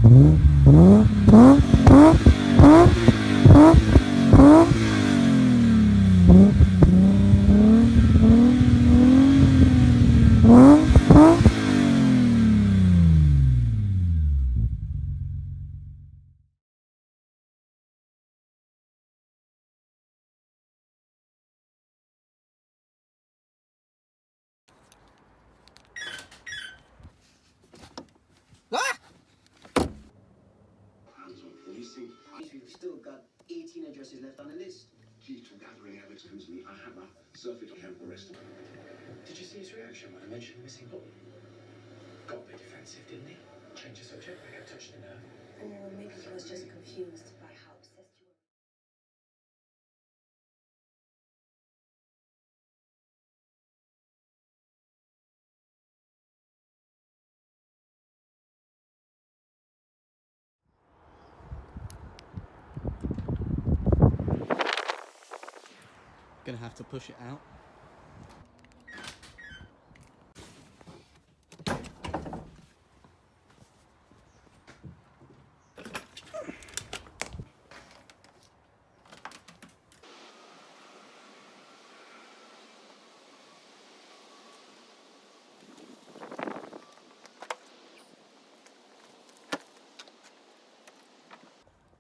We've still got 18 addresses left on the list. Due to gathering evidence comes to me, I have a surfeit on the rest of them. Did you see his reaction when I mentioned the missing button? Got a bit defensive, didn't he? Change the subject like I touched a nerve. Or maybe he was just confused by how obsessed you were. Gonna have to push it out.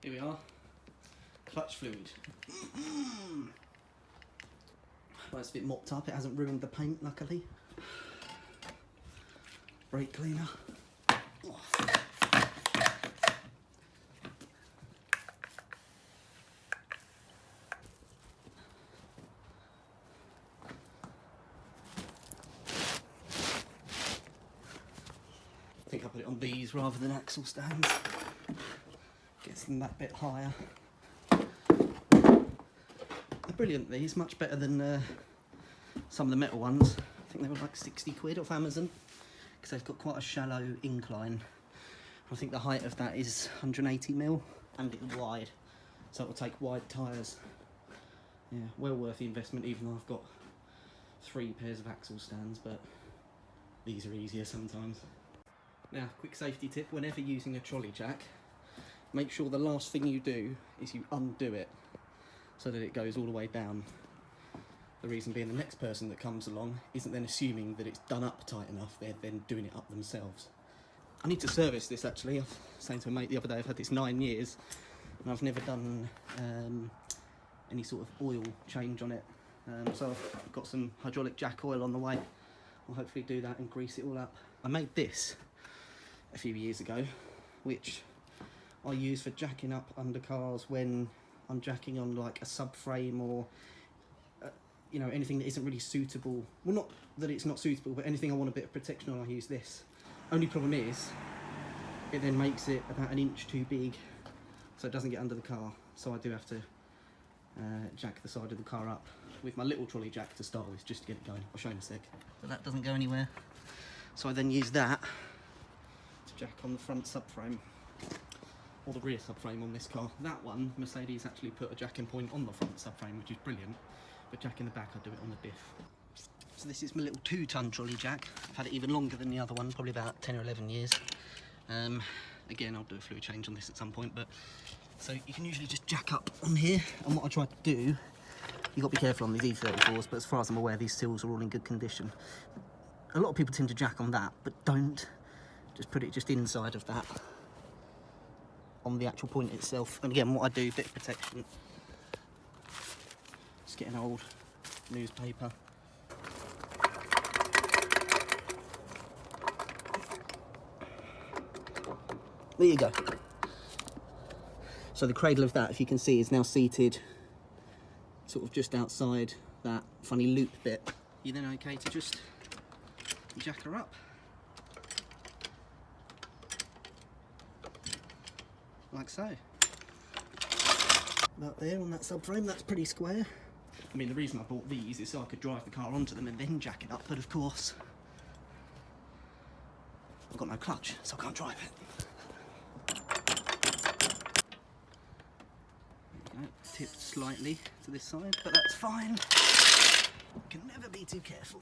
Here we are, clutch fluid. Well, it's a bit mopped up, it hasn't ruined the paint, luckily. Brake cleaner. I think I put it on these rather than axle stands. Gets them that bit higher. They're brilliant, these, much better than some of the metal ones. I think they were like 60 quid off Amazon, because they've got quite a shallow incline. I think the height of that is 180mm, and it's wide, so it will take wide tyres. Yeah, well worth the investment, even though I've got 3 pairs of axle stands, but these are easier sometimes. Now, quick safety tip, whenever using a trolley jack, make sure the last thing you do is you undo it so that it goes all the way down. The reason being, the next person that comes along isn't then assuming that it's done up tight enough, they're then doing it up themselves. I need to service this actually. I was saying to a mate the other day, I've had this 9 years and I've never done any sort of oil change on it. So I've got some hydraulic jack oil on the way. I'll hopefully do that and grease it all up. I made this a few years ago, which I use for jacking up under cars when I'm jacking on like a subframe or you know, anything that isn't really suitable. Well, not that it's not suitable, but anything I want a bit of protection on, I use this. Only problem is, it then makes it about 1 inch too big, so it doesn't get under the car. So I do have to jack the side of the car up with my little trolley jack to start with, just to get it going. I'll show you in a sec. But that doesn't go anywhere. So I then use that to jack on the front subframe, or the rear subframe on this car. That one, Mercedes actually put a jacking point on the front subframe, which is brilliant, but jacking the back, I do it on the diff. So this is my little 2-ton trolley jack. I've had it even longer than the other one, probably about 10 or 11 years. Again, I'll do a fluid change on this at some point, but so you can usually just jack up on here, and what I try to do, you've got to be careful on these E34s, but as far as I'm aware, these seals are all in good condition. A lot of people tend to jack on that, but don't. Just put it just inside of that, on the actual point itself. And again, what I do, bit of protection, just get an old newspaper, there you go. So the cradle of that, if you can see, is now seated sort of just outside that funny loop bit. You're then okay to just jack her up like so. About there on that subframe, that's pretty square. I mean, the reason I bought these is so I could drive the car onto them and then jack it up, but of course I've got no clutch, so I can't drive it. There you go, tipped slightly to this side, but that's fine. Can never be too careful.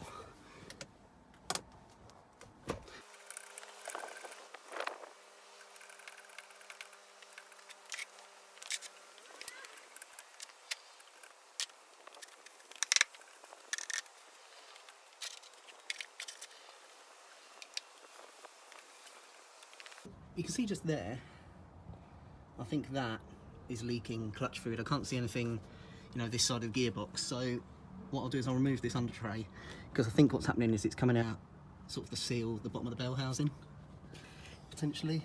you can see just there, I think that is leaking clutch fluid. I can't see anything, you know, this side of the gearbox. So what I'll do is I'll remove this under tray, because I think what's happening is it's coming out sort of the seal, the bottom of the bell housing, potentially.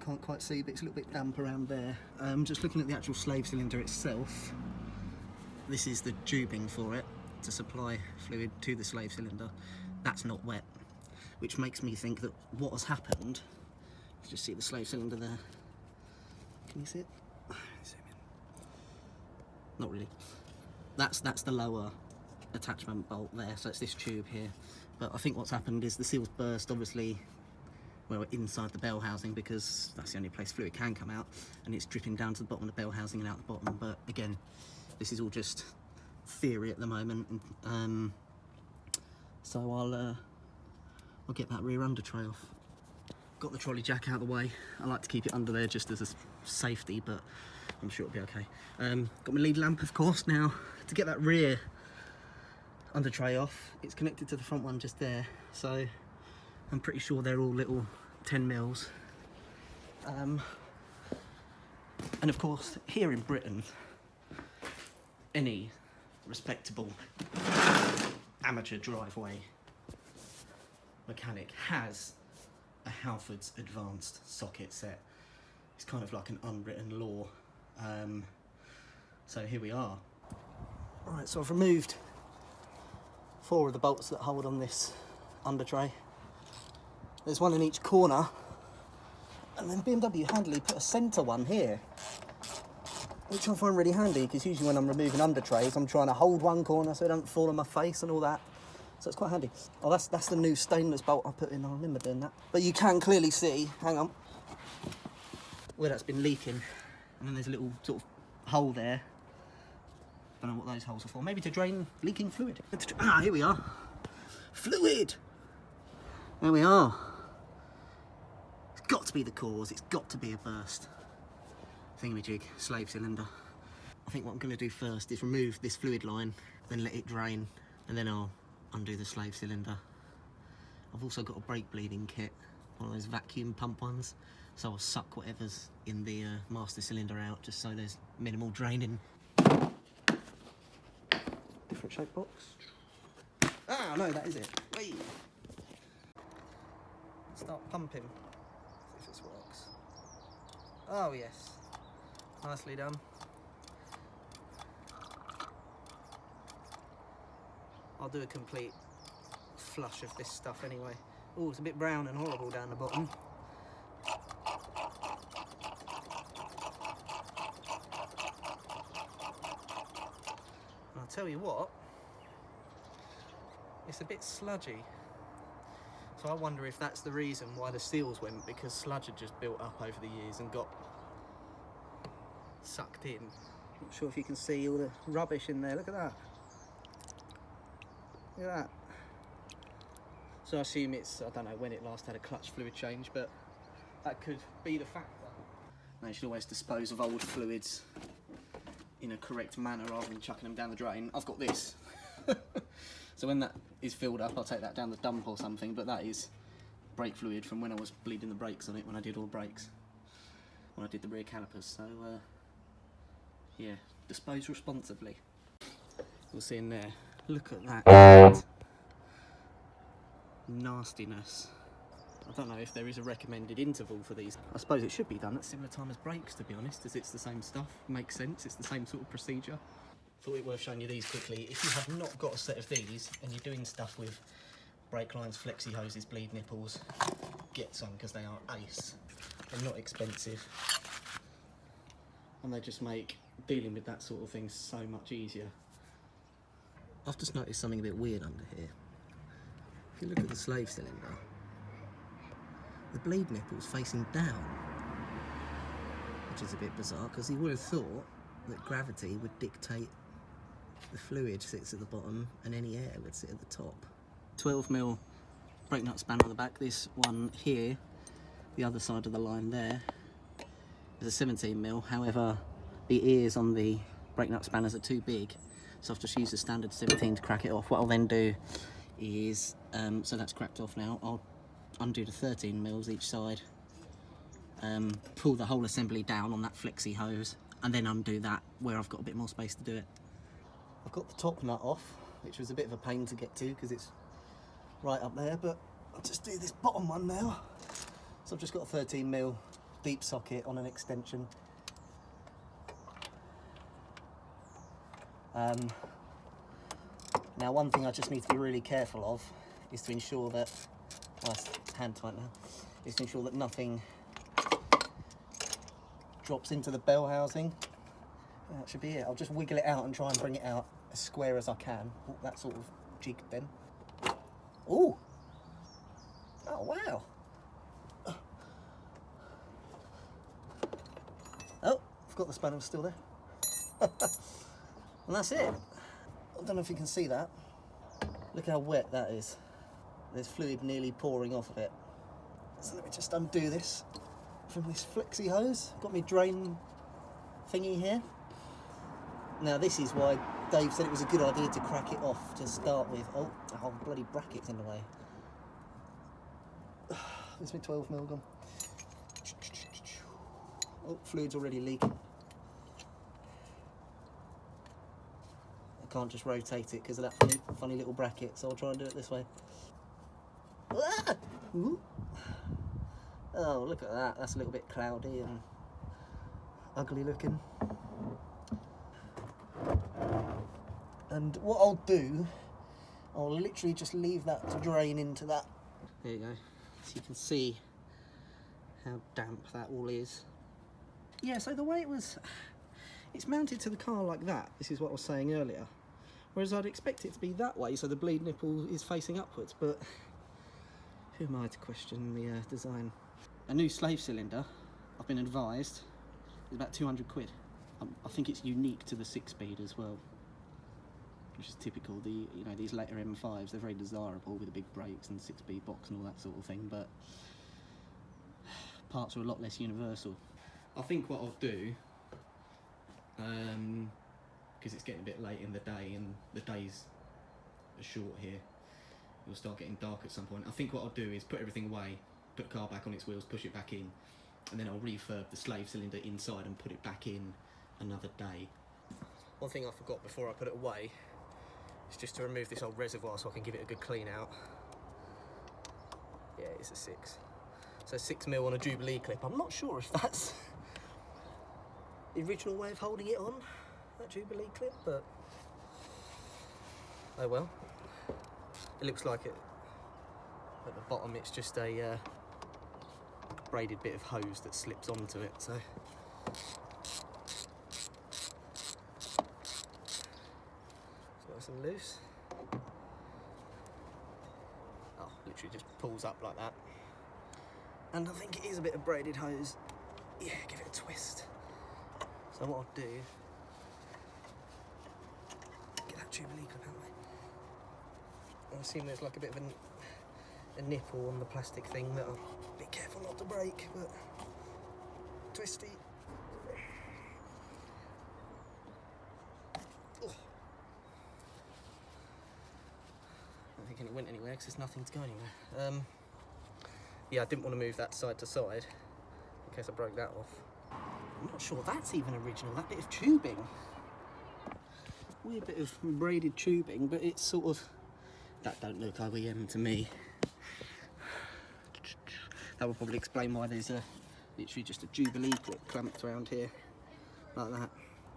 Can't quite see, but it's a little bit damp around there. Just looking at the actual slave cylinder itself, this is the tubing for it to supply fluid to the slave cylinder. That's not wet, which makes me think that what has happened, you just see the slave cylinder there. Can you see it? Zoom in. Not really. That's the lower attachment bolt there, so it's this tube here. But I think what's happened is the seal's burst, obviously, well, inside the bell housing, because that's the only place fluid can come out, and it's dripping down to the bottom of the bell housing and out the bottom. But again, this is all just theory at the moment. So I'll get that rear under tray off. Got the trolley jack out of the way. I like to keep it under there just as a safety, but I'm sure it'll be okay. Got my lead lamp, of course. Now, to get that rear under tray off, it's connected to the front one just there, so I'm pretty sure they're all little 10 mils. And of course, here in Britain, any respectable amateur driveway mechanic has a Halford's advanced socket set. It's kind of like an unwritten law. So here we are. Right, so I've removed 4 of the bolts that hold on this under tray. There's one in each corner, and then BMW handily put a centre one here, which I find really handy, because usually when I'm removing under trays I'm trying to hold one corner so it don't fall on my face and all that, so it's quite handy. Oh, that's the new stainless bolt I put in. I remember doing that. But you can clearly see, hang on, where that's been leaking, and then there's a little sort of hole there. Don't know what those holes are for. Maybe to drain leaking fluid. Here we are. Fluid! There we are. It's got to be the cause. It's got to be a burst. Thingamajig, slave cylinder. I think what I'm going to do first is remove this fluid line, then let it drain, and then I'll undo the slave cylinder. I've also got a brake bleeding kit, one of those vacuum pump ones, so I'll suck whatever's in the master cylinder out, just so there's minimal draining. Different shape box. Ah, no, that is it. Wait. Start pumping. See if this works. Oh yes, nicely done. I'll do a complete flush of this stuff anyway. Oh, it's a bit brown and horrible down the bottom. And I'll tell you what, it's a bit sludgy. So I wonder if that's the reason why the seals went, because sludge had just built up over the years and got sucked in. Not sure if you can see all the rubbish in there. Look at that. Look at that. So I assume it's, I don't know when it last had a clutch fluid change, but that could be the factor. Now you should always dispose of old fluids in a correct manner rather than chucking them down the drain. I've got this. So when that is filled up, I'll take that down the dump or something, but that is brake fluid from when I was bleeding the brakes on it, when I did all the brakes, when I did the rear calipers. So yeah, dispose responsibly. You'll see in there, look at that nastiness. I don't know if there is a recommended interval for these. I suppose it should be done at similar time as brakes, to be honest, as it's the same stuff. Makes sense, it's the same sort of procedure. Thought it worth showing you these quickly. If you have not got a set of these and you're doing stuff with brake lines, flexi hoses, bleed nipples, get some, because they are ace. They're not expensive, and they just make dealing with that sort of thing so much easier. I've just noticed something a bit weird under here. If you look at the slave cylinder, the bleed nipple's facing down, which is a bit bizarre, because you would have thought that gravity would dictate the fluid sits at the bottom and any air would sit at the top. 12mm brake nut spanner on the back. This one here, the other side of the line there, is a 17mm. However, the ears on the brake nut spanners are too big, so I've just used a standard 17 to crack it off. What I'll then do is, so that's cracked off now, I'll undo the 13 mils each side, pull the whole assembly down on that flexi hose, and then undo that where I've got a bit more space to do it. I've got the top nut off, which was a bit of a pain to get to because it's right up there, but I'll just do this bottom one now. So I've just got a 13 mil deep socket on an extension. Now one thing I just need to be really careful of is to ensure that, well, it's hand tight now, is to ensure that nothing drops into the bell housing. That should be it. I'll just wiggle it out and try and bring it out as square as I can. Ooh, that sort of jig then. Ooh! Oh wow! Oh, I've got the spanner still there. And that's it. I don't know if you can see that. Look how wet that is. There's fluid nearly pouring off of it. So let me just undo this from this flexi hose. Got my drain thingy here. Now this is why Dave said it was a good idea to crack it off to start with. Oh, bloody bracket's in the way. There's my 12 mil gone. Oh, fluid's already leaking. I can't just rotate it because of that funny little bracket, so I'll try and do it this way. Ah! Ooh. Oh, look at that. That's a little bit cloudy and ugly looking. And what I'll do, I'll literally just leave that to drain into that. There you go. So you can see how damp that all is. Yeah, so the way it's mounted to the car like that. This is what I was saying earlier. Whereas I'd expect it to be that way, so the bleed nipple is facing upwards, but who am I to question the design? A new slave cylinder, I've been advised, is about 200 quid. I think it's unique to the 6-speed as well, which is typical. These later M5s, they're very desirable with the big brakes and 6-speed box and all that sort of thing, but parts are a lot less universal. I think what I'll do, because it's getting a bit late in the day and the days are short here, it'll start getting dark at some point. I think what I'll do is put everything away, put the car back on its wheels, push it back in, and then I'll refurb the slave cylinder inside and put it back in another day. One thing I forgot before I put it away is just to remove this old reservoir so I can give it a good clean out. Yeah, it's a 6. So 6 mil on a Jubilee clip. I'm not sure if that's the original way of holding it on, that Jubilee clip, but oh well. It looks like it at the bottom, it's just a braided bit of hose that slips onto it, so it's nice and loose. Oh, literally just pulls up like that. And I think it is a bit of braided hose. Yeah, give it a twist. So what I'll do, get that Jubilee clip out of the way. I assume there's like a bit of a nipple on the plastic thing that I'll be careful not to break, but twisty. Oh. I don't think it went anywhere because there's nothing to go anywhere. Yeah, I didn't want to move that side to side in case I broke that off. I'm not sure that's even original, that bit of tubing. Weird bit of braided tubing, but it's sort of, that don't look OEM to me. That would probably explain why there's literally just a Jubilee clip clamped around here, like that.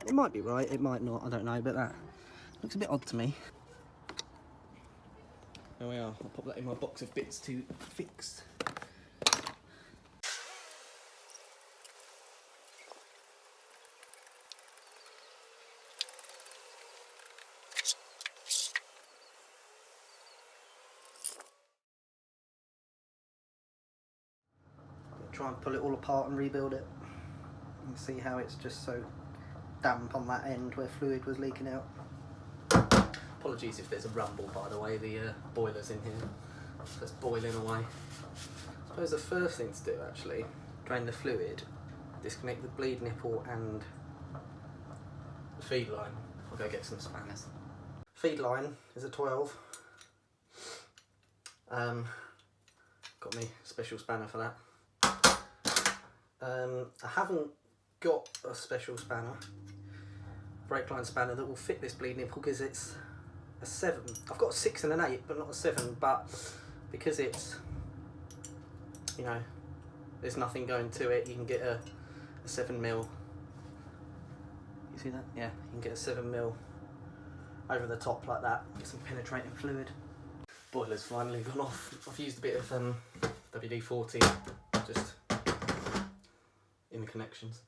It might be right, it might not, I don't know, but that looks a bit odd to me. There we are, I'll pop that in my box of bits to fix. Try and pull it all apart and rebuild it. You can see how it's just so damp on that end where fluid was leaking out. Apologies if there's a rumble, by the way, the boiler's in here, so it's boiling away. I suppose the first thing to do, actually, drain the fluid, disconnect the bleed nipple and the feed line. I'll go get some spanners. Feed line is a 12. got me special spanner for that. I haven't got a special spanner, brake line spanner that will fit this bleed nipple because it's a 7. I've got a 6 and an 8, but not a 7. But because it's, you know, there's nothing going to it, you can get a 7mm. You see that? Yeah, you can get a 7mm over the top like that. Get some penetrating fluid. Boiler's finally gone off. I've used a bit of WD-40 just in the connections.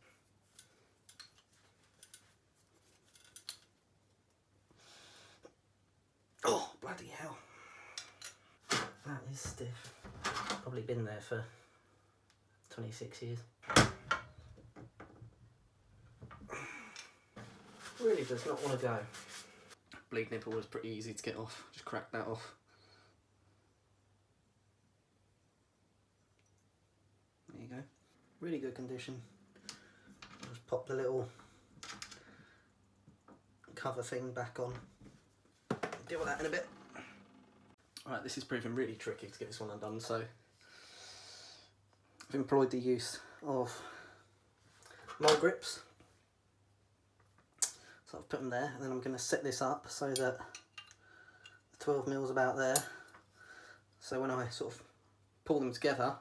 Oh, bloody hell. That is stiff. Probably been there for 26 years. Really does not want to go. Bleed nipple was pretty easy to get off. Just crack that off. There you go. Really good condition. Just pop the little cover thing back on. Deal with that in a bit. Alright, this is proving really tricky to get this one undone, so I've employed the use of mole grips. So I've put them there, and then I'm going to set this up so that the 12mm about there. So when I sort of pull them together,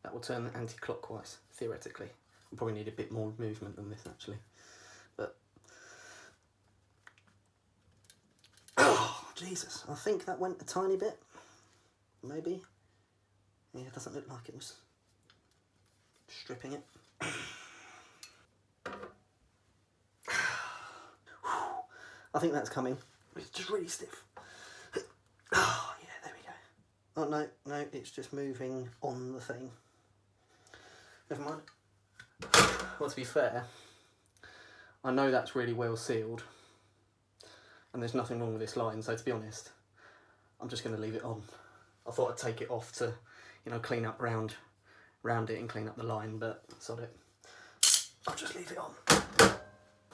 that will turn anti-clockwise, theoretically. I'll probably need a bit more movement than this actually. But oh Jesus, I think that went a tiny bit. Maybe. Yeah, it doesn't look like it was stripping it. I think that's coming. It's just really stiff. Oh yeah, there we go. Oh no, no, it's just moving on the thing. Never mind. Well, to be fair, I know that's really well sealed and there's nothing wrong with this line, so to be honest, I'm just going to leave it on. I thought I'd take it off to, you know, clean up round it and clean up the line, but sod it. I'll just leave it on.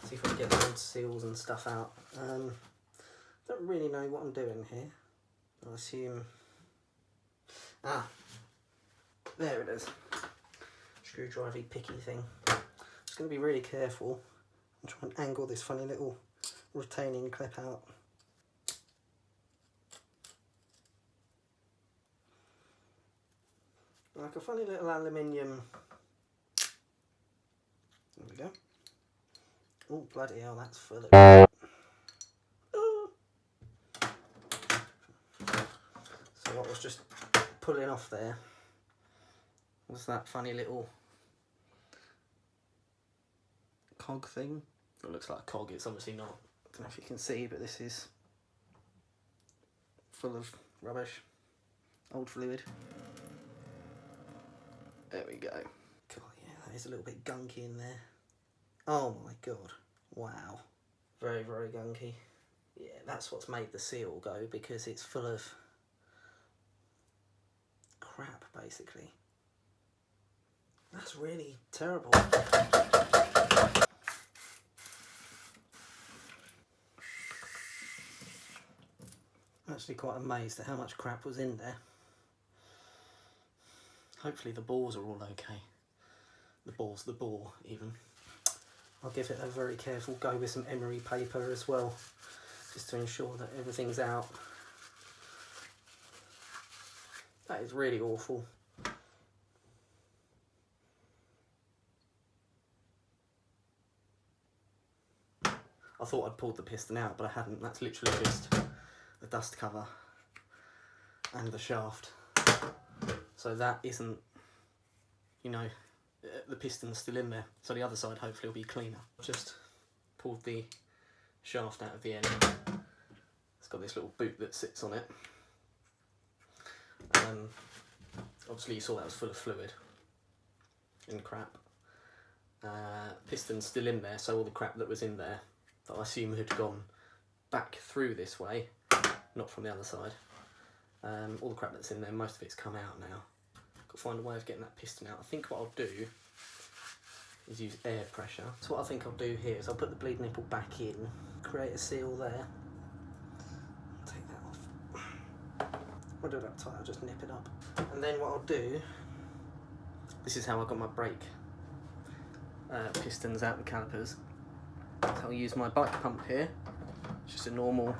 See if I can get the old seals and stuff out. Don't really know what I'm doing here. I assume... Ah, there it is. Screwdriver picky thing. Just going to be really careful and try and angle this funny little retaining clip out. Like a funny little aluminium. There we go. Oh bloody hell, that's full of... So what was just pulling off there was that funny little cog thing. It looks like a cog, it's obviously not. I don't know if you can see, but this is full of rubbish, old fluid. There we go. God, yeah, that is a little bit gunky in there. Oh my god, wow. Very, very gunky. Yeah, that's what's made the seal go, because it's full of crap, basically. That's really terrible. I'm actually quite amazed at how much crap was in there. Hopefully the bores are all okay. The bore even. I'll give it a very careful go with some emery paper as well, just to ensure that everything's out. That is really awful. I thought I'd pulled the piston out, but I hadn't. That's literally just the dust cover and the shaft. So that isn't, you know, the piston's still in there. So the other side hopefully will be cleaner. Just pulled the shaft out of the end. It's got this little boot that sits on it. Obviously you saw that was full of fluid and crap. Piston's still in there, so all the crap that was in there, that I assume had gone back through this way, not from the other side. All the crap that's in there, most of it's come out now. Got to find a way of getting that piston out. I think what I'll do is use air pressure. So what I think I'll do here is I'll put the bleed nipple back in, create a seal there, take that off. I'll do that tight, I'll just nip it up. And then what I'll do, this is how I got my brake pistons out and calipers. So I'll use my bike pump here, just a normal,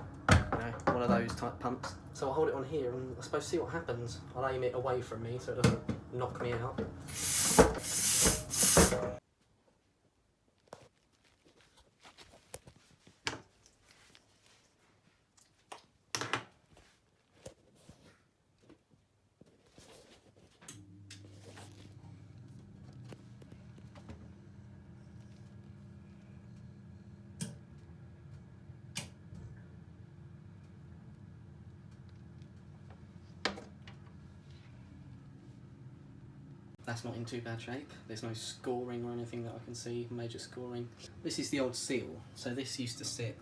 one of those type pumps. So I'll hold it on here and I suppose see what happens. I'll aim it away from me so it doesn't knock me out. That's not in too bad shape. There's no scoring or anything that I can see, major scoring. This is the old seal, so this used to sit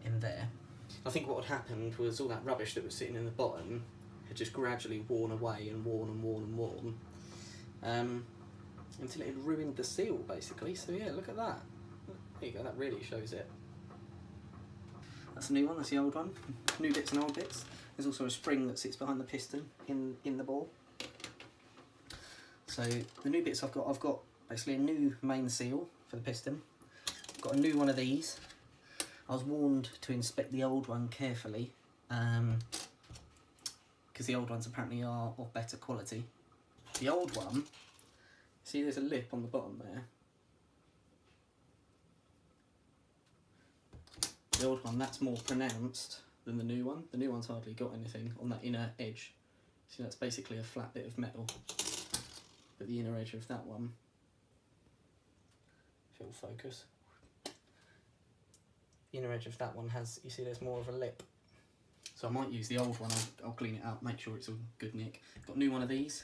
in there. I think what had happened was all that rubbish that was sitting in the bottom had just gradually worn away and worn and worn and worn until it had ruined the seal basically. So yeah, look at that. There you go, that really shows it. That's a new one, that's the old one. New bits and old bits. There's also a spring that sits behind the piston in the ball. So the new bits I've got basically a new main seal for the piston. I've got a new one of these. I was warned to inspect the old one carefully because the old ones apparently are of better quality. The old one, see there's a lip on the bottom there. The old one, that's more pronounced than the new one. The new one's hardly got anything on that inner edge. See, that's basically a flat bit of metal. But the inner edge of that one, if it'll focus, the inner edge of that one has, you see there's more of a lip. So I might use the old one, I'll clean it up, make sure it's all good nick. Got a new one of these,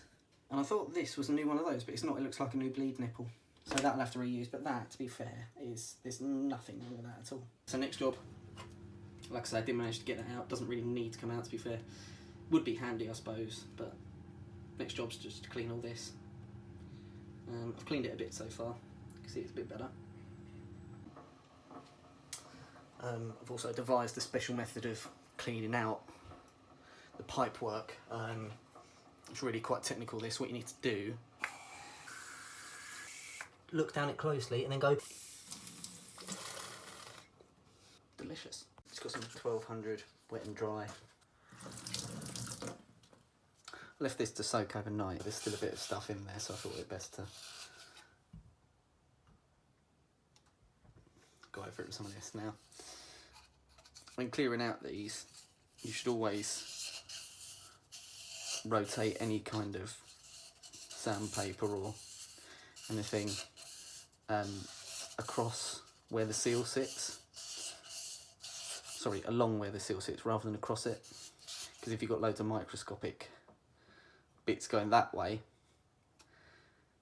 and I thought this was a new one of those, but it's not, it looks like a new bleed nipple. So that'll have to reuse, but that, to be fair, there's nothing wrong with that at all. So next job, like I said, I did manage to get that out, doesn't really need to come out to be fair. Would be handy I suppose, but next job's just to clean all this. I've cleaned it a bit so far, you can see it's a bit better. I've also devised a special method of cleaning out the pipe work. It's really quite technical this. What you need to do, look down it closely and then go. Delicious. It's got some 1200 wet and dry. I left this to soak overnight. There's still a bit of stuff in there, so I thought it best to go over it with some of this now. When clearing out these, you should always rotate any kind of sandpaper or anything across where the seal sits. Sorry, along where the seal sits rather than across it. Because if you've got loads of microscopic bits going that way,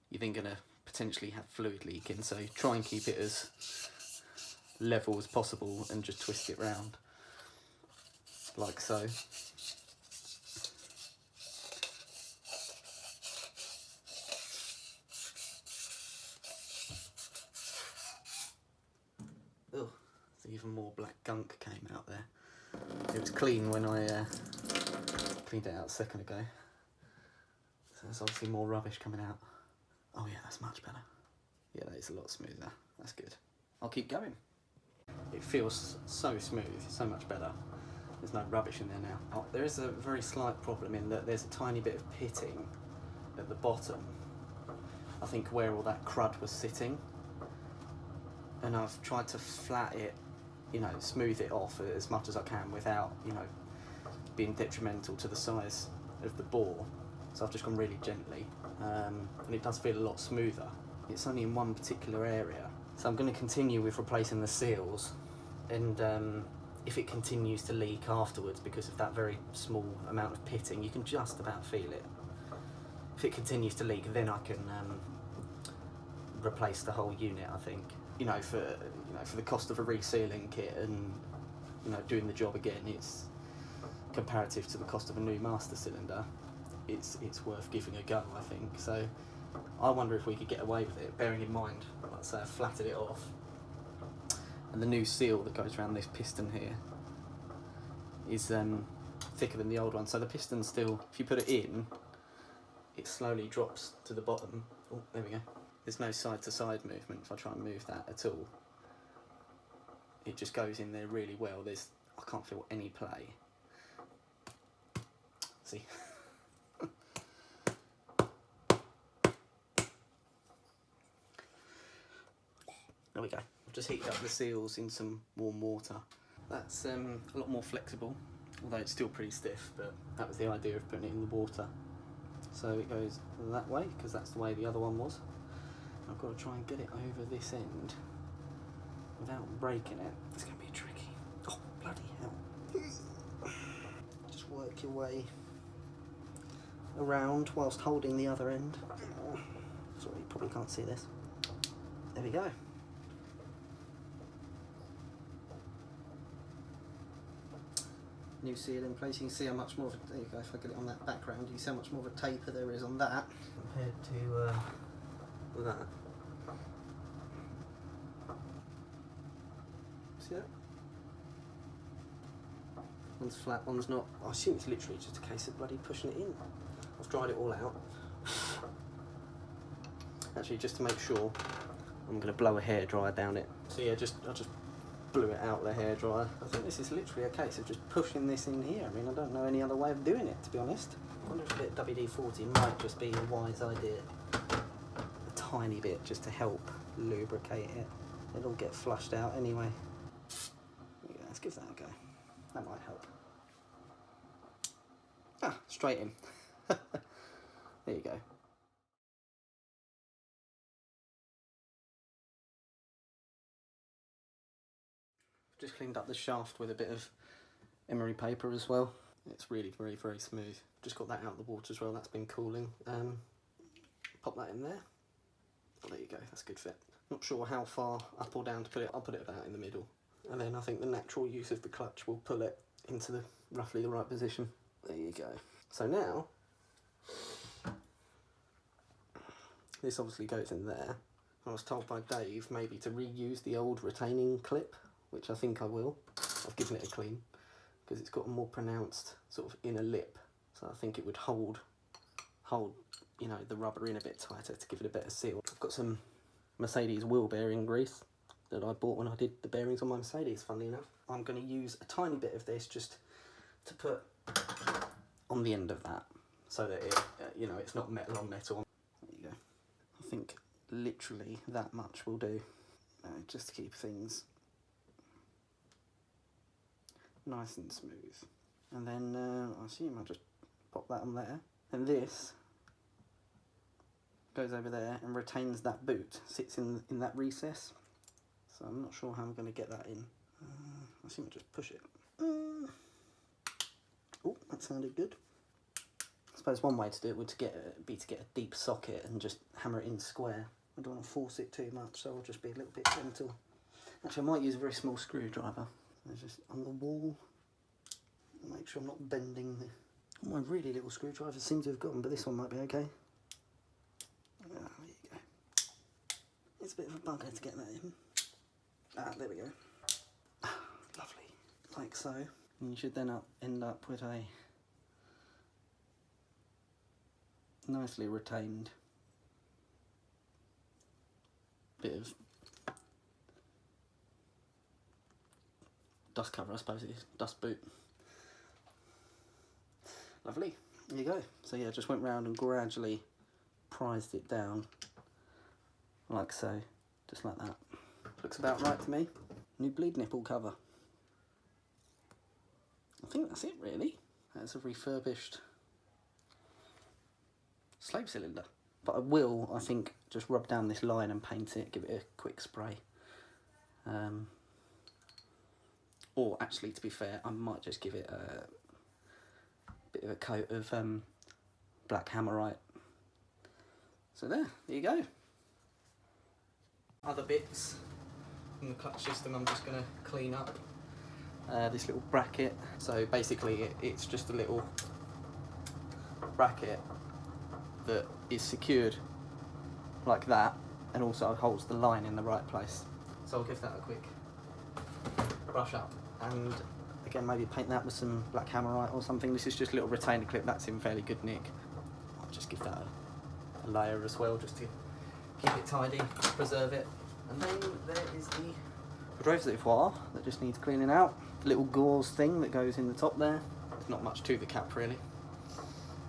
you're then going to potentially have fluid leaking, so try and keep it as level as possible and just twist it round like so. Oh, even more black gunk came out there. It was clean when I cleaned it out a second ago. So there's obviously more rubbish coming out. Oh yeah, that's much better. Yeah, that is a lot smoother. That's good. I'll keep going. It feels so smooth, so much better. There's no rubbish in there now. Oh, there is a very slight problem in that there's a tiny bit of pitting at the bottom. I think where all that crud was sitting. And I've tried to flat it, smooth it off as much as I can without, being detrimental to the size of the bore. So I've just gone really gently, and it does feel a lot smoother. It's only in one particular area. So I'm going to continue with replacing the seals, and if it continues to leak afterwards because of that very small amount of pitting, you can just about feel it. If it continues to leak, then I can replace the whole unit, I think. For the cost of a resealing kit and doing the job again, it's comparative to the cost of a new master cylinder. It's worth giving a go, I think. So I wonder if we could get away with it, bearing in mind, let's say I flatted it off, and the new seal that goes around this piston here is thicker thicker than the old one, so the piston still, if you put it in, it slowly drops to the bottom. Oh, there we go. There's no side to side movement if I try and move that at all. It just goes in there really well. I can't feel any play. See? There we go. I've just heated up the seals in some warm water. That's a lot more flexible, although it's still pretty stiff, but that was the idea of putting it in the water. So it goes that way, because that's the way the other one was. I've got to try and get it over this end without breaking it. It's going to be tricky. Oh, bloody hell. Just work your way around whilst holding the other end. Sorry, you probably can't see this. There we go. New seal in place. You can see how much more of a, there you go, if I get it on that background, you can see how much more of a taper there is on that compared to that. See that? One's flat, one's not. I assume it's literally just a case of bloody pushing it in. I've dried it all out. Actually, just to make sure, I'm going to blow a hairdryer down it. So yeah, I just blew it out with a hairdryer. I think this is literally a case of just pushing this in here. I mean, I don't know any other way of doing it, to be honest. I wonder if a bit of WD-40 might just be a wise idea. A tiny bit, just to help lubricate it. It'll get flushed out anyway. Yeah, let's give that a go. That might help. Ah, straight in. There you go. Just cleaned up the shaft with a bit of emery paper as well. It's really very, very smooth. Just got that out of the water as well, that's been cooling. Pop that in there. Oh, there you go, that's a good fit. Not sure how far up or down to put it. I'll put it about in the middle. And then I think the natural use of the clutch will pull it into roughly the right position. There you go. So now, this obviously goes in there. I was told by Dave maybe to reuse the old retaining clip, which I think I will. I've given it a clean because it's got a more pronounced sort of inner lip, so I think it would hold you know, the rubber in a bit tighter to give it a better seal. I've got some Mercedes wheel bearing grease that I bought when I did the bearings on my Mercedes, funnily enough. I'm going to use a tiny bit of this just to put on the end of that so that it you know, it's not metal on metal. There you go. I think literally that much will do, just to keep things nice and smooth. And then I assume I'll just pop that on there, and this goes over there and retains that boot, sits in that recess, so I'm not sure how I'm going to get that in. I assume I'll just push it. Oh, that sounded good. I suppose one way to do it would be to get a deep socket and just hammer it in square. I don't want to force it too much, so I'll just be a little bit gentle. Actually, I might use a very small screwdriver. It's just on the wall. Make sure I'm not bending the... My really little screwdriver seems to have got them, but this one might be okay. There you go. It's a bit of a bugger to get that in. Ah, there we go. Lovely. Like so. And you should then end up with a nicely retained bit of dust cover, I suppose it is, dust boot. Lovely, there you go. So yeah, just went round and gradually prised it down, like so, just like that. Looks about right to me. New bleed nipple cover. I think that's it really. That's a refurbished slave cylinder. But I will, I think, just rub down this line and paint it, give it a quick spray. Or actually, to be fair, I might just give it a bit of a coat of black hammerite. So there you go. Other bits in the clutch system I'm just going to clean up. This little bracket. So basically it's just a little bracket that is secured like that and also holds the line in the right place. So I'll give that a quick brush up, and Again, maybe paint that with some black hammerite or something. This is just a little retainer clip, that's in fairly good nick. I'll just give that a layer as well, just to keep it tidy, preserve it. And then there is the reservoir that just needs cleaning out. The little gauze thing that goes in the top there. There's not much to the cap really.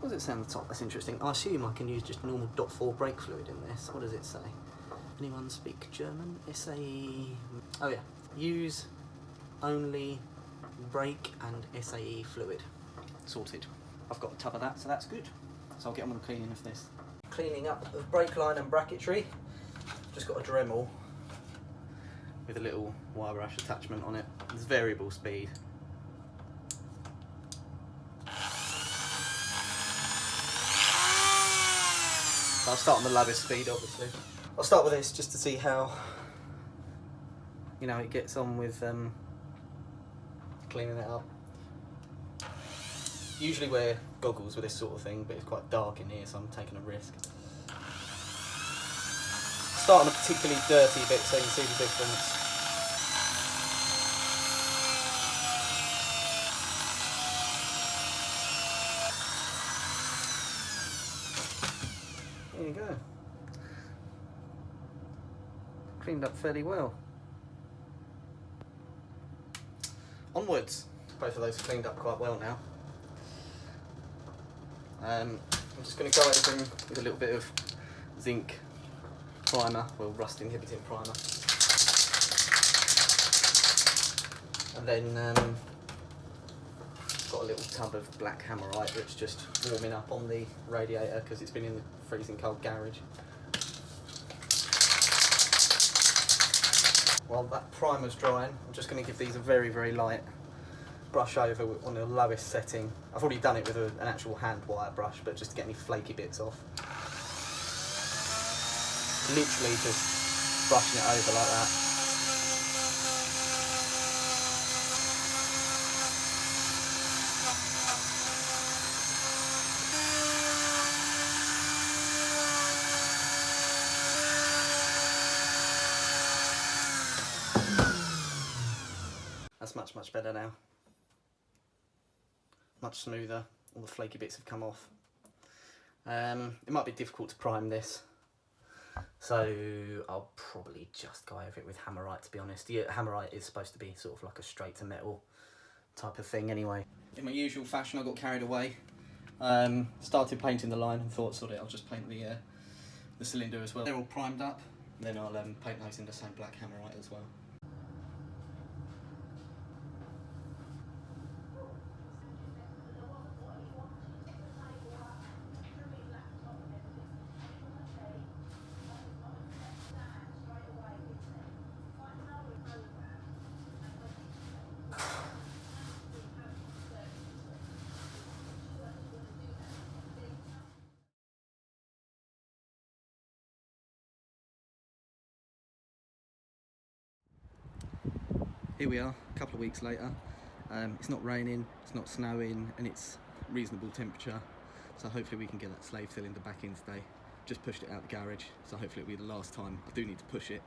What does it say on the top? That's interesting. I assume I can use just normal .4 brake fluid in this. What does it say? Anyone speak German? SAE. Oh yeah. Use only brake and SAE fluid. Sorted. I've got a tub of that, so that's good. So I'll get on with the cleaning of this. Cleaning up of brake line and bracketry. Just got a Dremel with a little wire brush attachment on it. It's variable speed. I'll start on the lowest speed, obviously. I'll start with this just to see how, you know, it gets on with cleaning it up. Usually wear goggles with this sort of thing, but it's quite dark in here, so I'm taking a risk. Start on a particularly dirty bit so you can see the difference. There you go. Cleaned up fairly well. Onwards. Both of those are cleaned up quite well now. I'm just going to go over them with a little bit of zinc primer, well, rust inhibiting primer. And then got a little tub of black hammerite that's just warming up on the radiator because it's been in the freezing cold garage. While that primer's drying, I'm just going to give these a very, very light brush over on the lowest setting. I've already done it with an actual hand wire brush, but just to get any flaky bits off. Literally just brushing it over like that. That's much, much better now. Much smoother, all the flaky bits have come off. It might be difficult to prime this, so I'll probably just go over it with hammerite, to be honest. Yeah, hammerite is supposed to be sort of like a straight to metal type of thing anyway. In my usual fashion, I got carried away. Started painting the line and thought, sort of, I'll just paint the cylinder as well. They're all primed up, then I'll paint those in the same black hammerite as well. Here we are, a couple of weeks later. It's not raining, it's not snowing, and it's reasonable temperature. So hopefully we can get that slave cylinder back in today. Just pushed it out the garage, so hopefully it'll be the last time I do need to push it.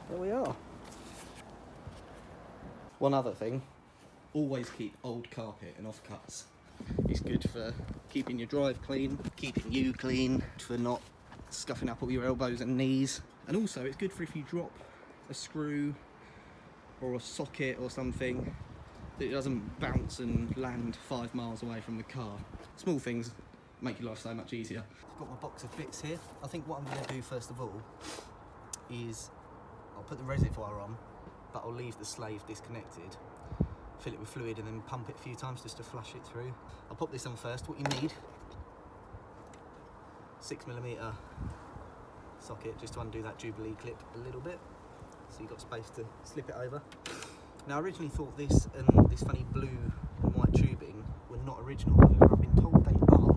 There we are. One other thing, always keep old carpet and offcuts. It's good for keeping your drive clean, keeping you clean, for not scuffing up all your elbows and knees. And also it's good for if you drop a screw or a socket or something, that it doesn't bounce and land 5 miles away from the car. Small things make your life so much easier. I've got my box of bits here. I think what I'm going to do first of all is I'll put the reservoir on, but I'll leave the slave disconnected, fill it with fluid and then pump it a few times just to flush it through. I'll pop this on first. What you need, 6mm socket just to undo that Jubilee clip a little bit, so you've got space to slip it over. Now I originally thought this and this funny blue and white tubing were not original, however I've been told they are,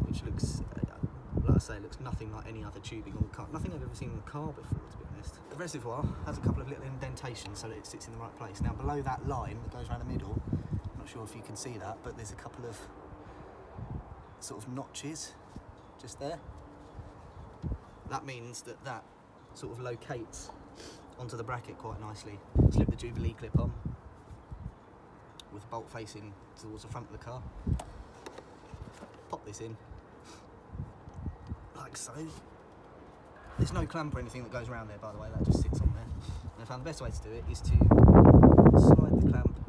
which looks say, it looks nothing like any other tubing on the car. Nothing I've ever seen on the car before, to be honest. The reservoir has a couple of little indentations so that it sits in the right place. Now below that line that goes around the middle, I'm not sure if you can see that, but there's a couple of sort of notches just there. That means that that sort of locates onto the bracket quite nicely. Slip the Jubilee clip on with the bolt facing towards the front of the car. Pop this in, like so. There's no clamp or anything that goes around there, by the way, that just sits on there. And I found the best way to do it is to slide the clamp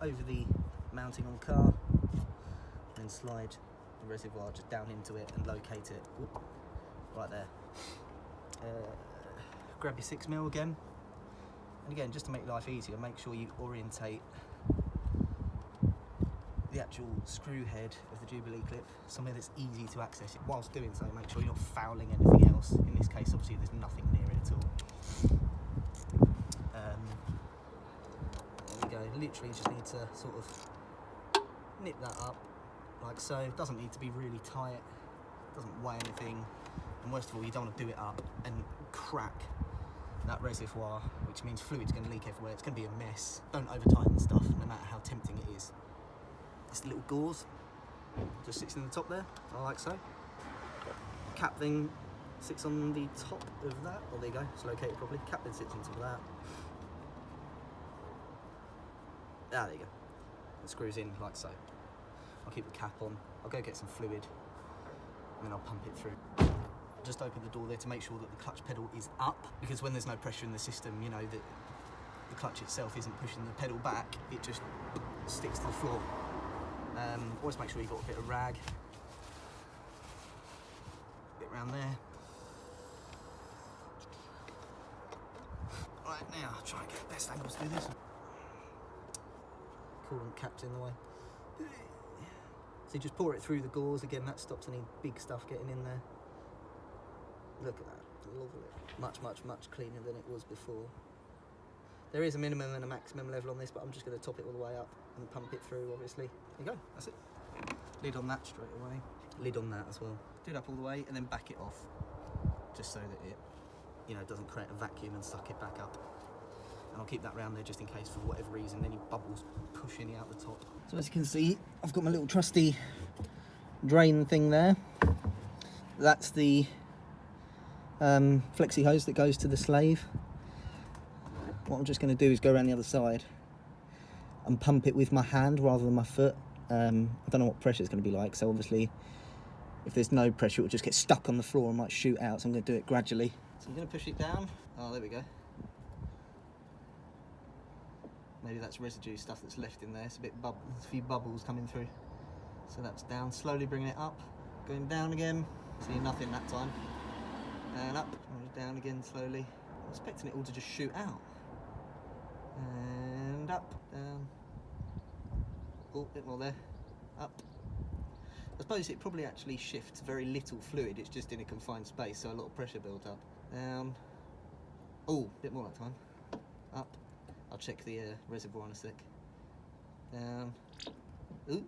over the mounting on the car, and then slide the reservoir just down into it and locate it. Whoop, right there. Grab your 6mm again, and again, just to make life easier, make sure you orientate the actual screw head of the Jubilee clip somewhere that's easy to access it. Whilst doing so, make sure you're not fouling anything else. In this case, obviously, there's nothing near it at all. There we go. Literally just need to sort of nip that up like so. It doesn't need to be really tight, doesn't weigh anything, and worst of all, you don't want to do it up and crack that reservoir, which means fluid's going to leak everywhere. It's going to be a mess. Don't over tighten stuff, no matter how tempting it is. This little gauze just sits in the top there, like so. Cap thing sits on the top of that. Oh, there you go, it's located properly. Cap then sits on top of that. Ah, there you go. It screws in like so. I'll keep the cap on. I'll go get some fluid, and then I'll pump it through. Just open the door there to make sure that the clutch pedal is up, because when there's no pressure in the system, you know that the clutch itself isn't pushing the pedal back, it just sticks to the floor. Always make sure you've got a bit of rag, bit around there. Right, now I'll try and get the best angles to do this. Coolant cap's in the way. So you just pour it through the gauze, again that stops any big stuff getting in there. Look at that, lovely. Much, much, much cleaner than it was before. There is a minimum and a maximum level on this, but I'm just going to top it all the way up and pump it through, obviously. There you go, that's it. Lid on that straight away. Lid on that as well. Do it up all the way and then back it off, just so that it, you know, doesn't create a vacuum and suck it back up. And I'll keep that round there just in case, for whatever reason, any bubbles push any out the top. So as you can see, I've got my little trusty drain thing there. That's the flexi hose that goes to the slave. What I'm just going to do is go around the other side and pump it with my hand rather than my foot. I don't know what pressure it's going to be like, so obviously if there's no pressure it will just get stuck on the floor and might shoot out, so I'm going to do it gradually. So I'm going to push it down. Oh, there we go. Maybe that's residue stuff that's left in there. It's a bit there's a few bubbles coming through. So that's down, slowly bringing it up, going down again. See, nothing that time. And up, down again slowly. I'm expecting it all to just shoot out. And up, down. Oh, a bit more there. Up. I suppose it probably actually shifts very little fluid, it's just in a confined space, so a lot of pressure built up. Down. Oh, a bit more that time. Up. I'll check the reservoir in a sec. Down. Ooh.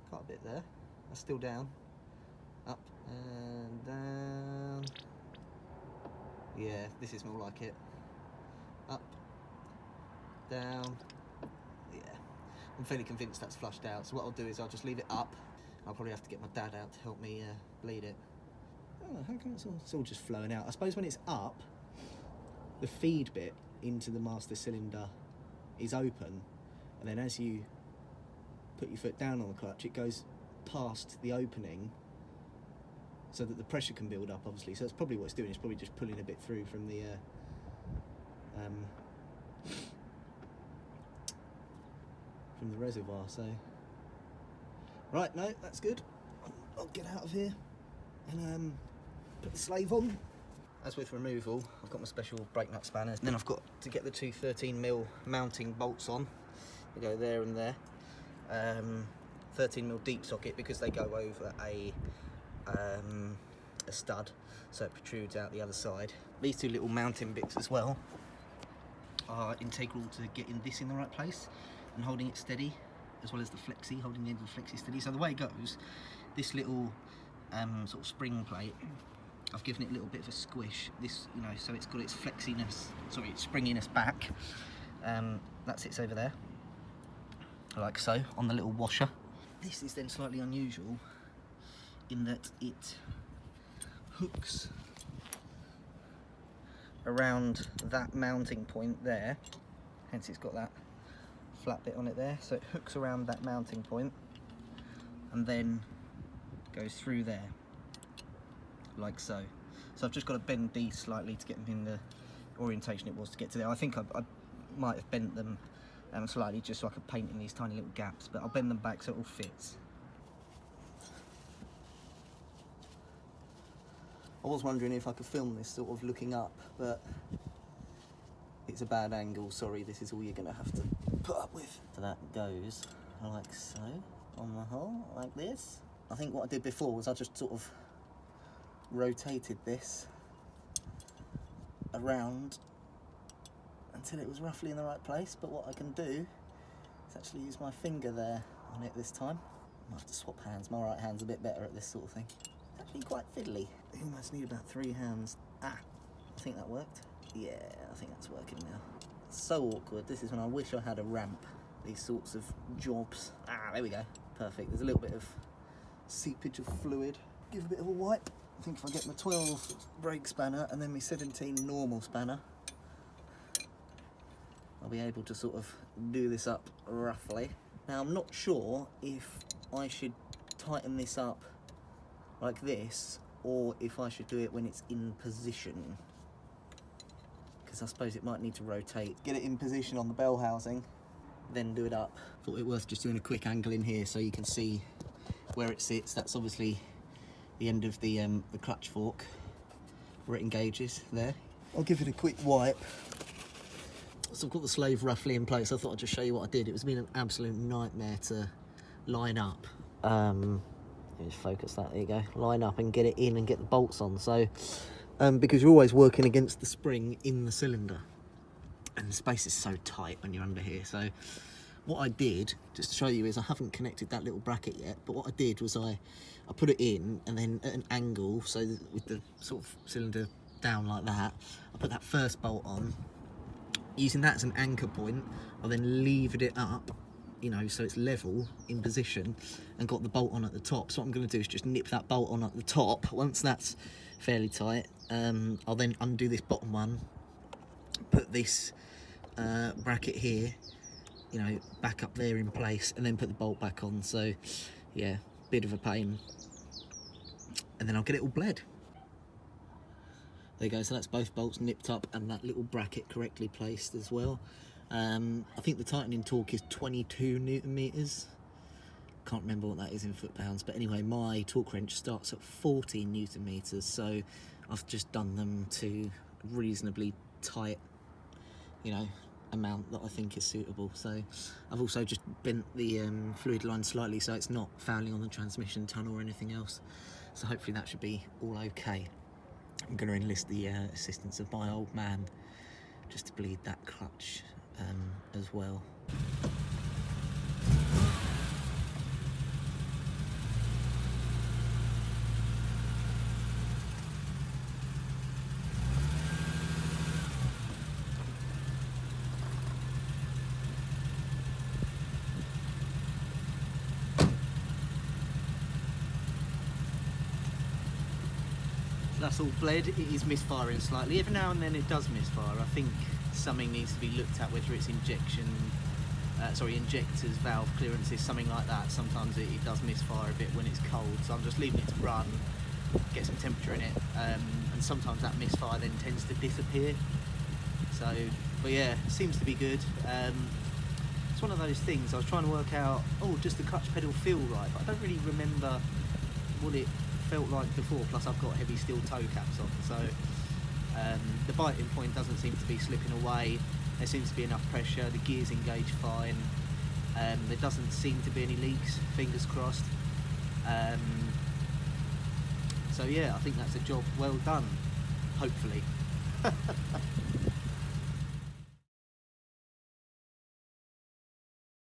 Quite a bit there. That's still down. Up and down. Yeah, this is more like it. Up, down. Yeah, I'm fairly convinced that's flushed out. So what I'll do is I'll just leave it up. I'll probably have to get my dad out to help me bleed it. Oh, how come it's all just flowing out? I suppose when it's up, the feed bit into the master cylinder is open, and then as you put your foot down on the clutch, it goes past the opening so that the pressure can build up, obviously. So that's probably what it's doing. It's probably just pulling a bit through from the reservoir. So right, no, that's good. I'll get out of here and put the slave on. As with removal, I've got my special brake nut spanners. Then I've got to get the two 13mm mounting bolts on. They go there and there. 13mm deep socket because they go over a stud, so it protrudes out the other side. These two little mounting bits as well are integral to getting this in the right place and holding it steady, as well as the flexi, holding the end of the flexi steady. So the way it goes this little sort of spring plate, I've given it a little bit of a squish. This, you know, so it's got its flexiness, sorry, its springiness back. That sits over there, like so, on the little washer. This is then slightly unusual in that it hooks around that mounting point there, hence it's got that flat bit on it there, so it hooks around that mounting point and then goes through there, like so. So I've just got to bend these slightly to get them in the orientation it was to get to there. I think I might have bent them slightly just so I could paint in these tiny little gaps, but I'll bend them back so it all fits. I was wondering if I could film this sort of looking up, but it's a bad angle, sorry, this is all you're going to have to put up with. So that goes like so, on the hole, like this. I think what I did before was I just sort of rotated this around until it was roughly in the right place, but what I can do is actually use my finger there on it this time. I might have to swap hands, my right hand's a bit better at this sort of thing. It's actually quite fiddly. You almost need about 3 hands. I think that worked. Yeah, I think that's working now. It's so awkward. This is when I wish I had a ramp, these sorts of jobs. There we go. Perfect. There's a little bit of seepage of fluid. Give a bit of a wipe. I think if I get my 12 brake spanner and then my 17 normal spanner, I'll be able to sort of do this up roughly. Now I'm not sure if I should tighten this up like this or if I should do it when it's in position, because I suppose it might need to rotate. Get it in position on the bell housing, then do it up. Thought it worth just doing a quick angle in here so you can see where it sits. That's obviously the end of the clutch fork where it engages there. I'll give it a quick wipe. So I've got the slave roughly in place. I thought I'd just show you what I did. It was been an absolute nightmare to line up. Let me just focus that, there you go. Line up and get it in and get the bolts on. So, because you're always working against the spring in the cylinder. And the space is so tight when you're under here. So what I did, just to show you, is I haven't connected that little bracket yet, but what I did was I put it in and then at an angle, so with the sort of cylinder down like that, I put that first bolt on. Using that as an anchor point, I then levered it up, you know, so it's level in position and got the bolt on at the top. So what I'm going to do is just nip that bolt on at the top. Once that's fairly tight, I'll then undo this bottom one, put this bracket here, you know, back up there in place, and then put the bolt back on. So yeah, bit of a pain. And then I'll get it all bled. There you go, so that's both bolts nipped up and that little bracket correctly placed as well. I think the tightening torque is 22 Newton meters. Can't remember what that is in foot-pounds, but anyway, my torque wrench starts at 14 Newton meters, so I've just done them to reasonably tight, you know, amount that I think is suitable. So I've also just bent the fluid line slightly so it's not fouling on the transmission tunnel or anything else. So hopefully that should be all okay. I'm going to enlist the assistance of my old man just to bleed that clutch as well. That's all bled. It is misfiring slightly. Every now and then it does misfire. I think something needs to be looked at, whether it's injectors, valve clearances, something like that. Sometimes it does misfire a bit when it's cold, so I'm just leaving it to run, get some temperature in it, and sometimes that misfire then tends to disappear. So, but yeah, it seems to be good. It's one of those things, I was trying to work out, does the clutch pedal feel right? But I don't really remember what it felt like before, plus I've got heavy steel toe caps on, so the biting point doesn't seem to be slipping away. There seems to be enough pressure, the gears engage fine, there doesn't seem to be any leaks, fingers crossed. So yeah, I think that's a job well done, hopefully.